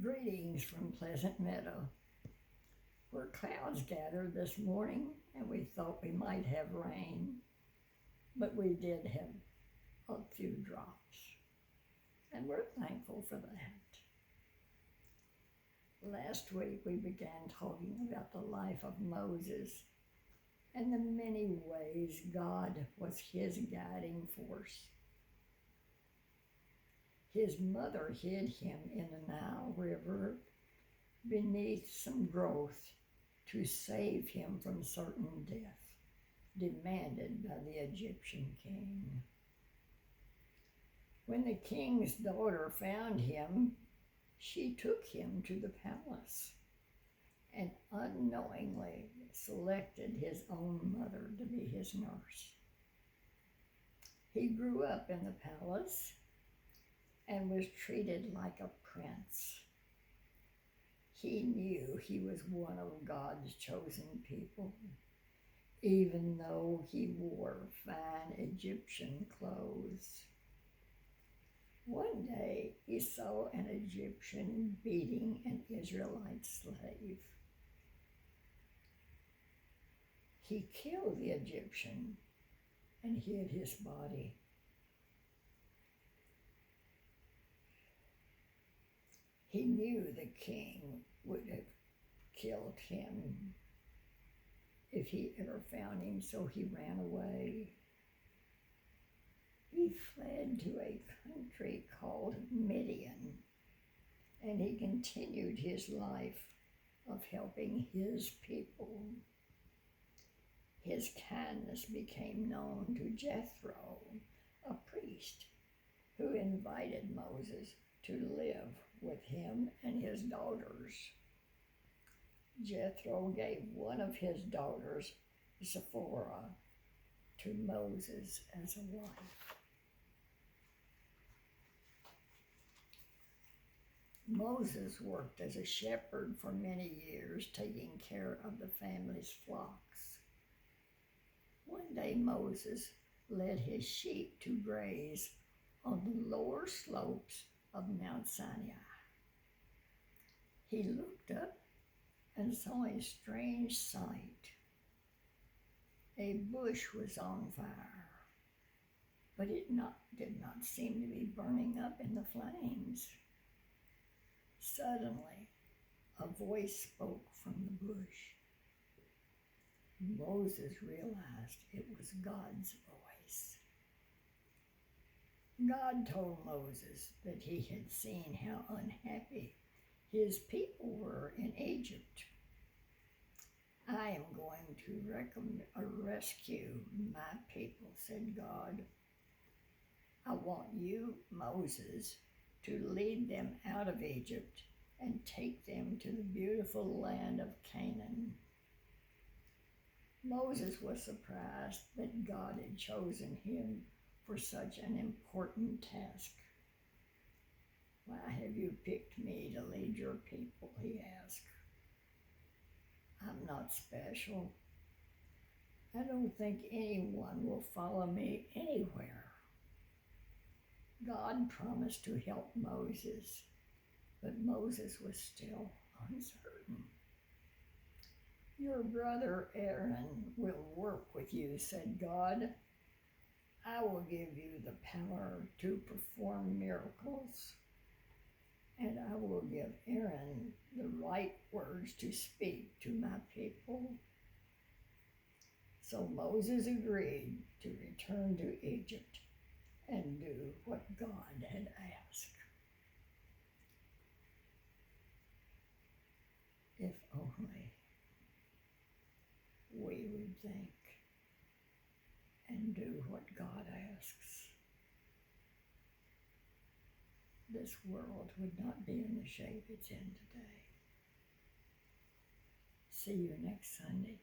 Greetings from Pleasant Meadow, where clouds gathered this morning and we thought we might have rain, but we did have a few drops, and we're thankful for that. Last week we began talking about the life of Moses and the many ways God was his guiding force. His mother hid him in the Nile River beneath some growth to save him from certain death demanded by the Egyptian king. When the king's daughter found him, she took him to the palace and unknowingly selected his own mother to be his nurse. He grew up in the palace and was treated like a prince. He knew he was one of God's chosen people, even though he wore fine Egyptian clothes. One day he saw an Egyptian beating an Israelite slave. He killed the Egyptian and hid his body. He knew the king would have killed him if he ever found him, so he ran away. He fled to a country called Midian, and he continued his life of helping his people. His kindness became known to Jethro, a priest, who invited Moses to live with him and his daughters. Jethro gave one of his daughters, Zipporah, to Moses as a wife. Moses worked as a shepherd for many years, taking care of the family's flocks. One day Moses led his sheep to graze on the lower slopes of Mount Sinai. He looked up and saw a strange sight. A bush was on fire, but it did not seem to be burning up in the flames. Suddenly, a voice spoke from the bush. Moses realized it was God's voice. God told Moses that he had seen how unhappy his people were in Egypt. I am going to rescue my people, said God. I want you, Moses, to lead them out of Egypt and take them to the beautiful land of Canaan. Moses was surprised that God had chosen him for such an important task. Why have you picked me to lead your people? He asked. I'm not special. I don't think anyone will follow me anywhere. God promised to help Moses, but Moses was still uncertain. Your brother Aaron will work with you, said God. I will give you the power to perform miracles, and I will give Aaron the right words to speak to my people. So Moses agreed to return to Egypt and do what God had asked. If only we would think and do what God asks, this world would not be in the shape it's in today. See you next Sunday.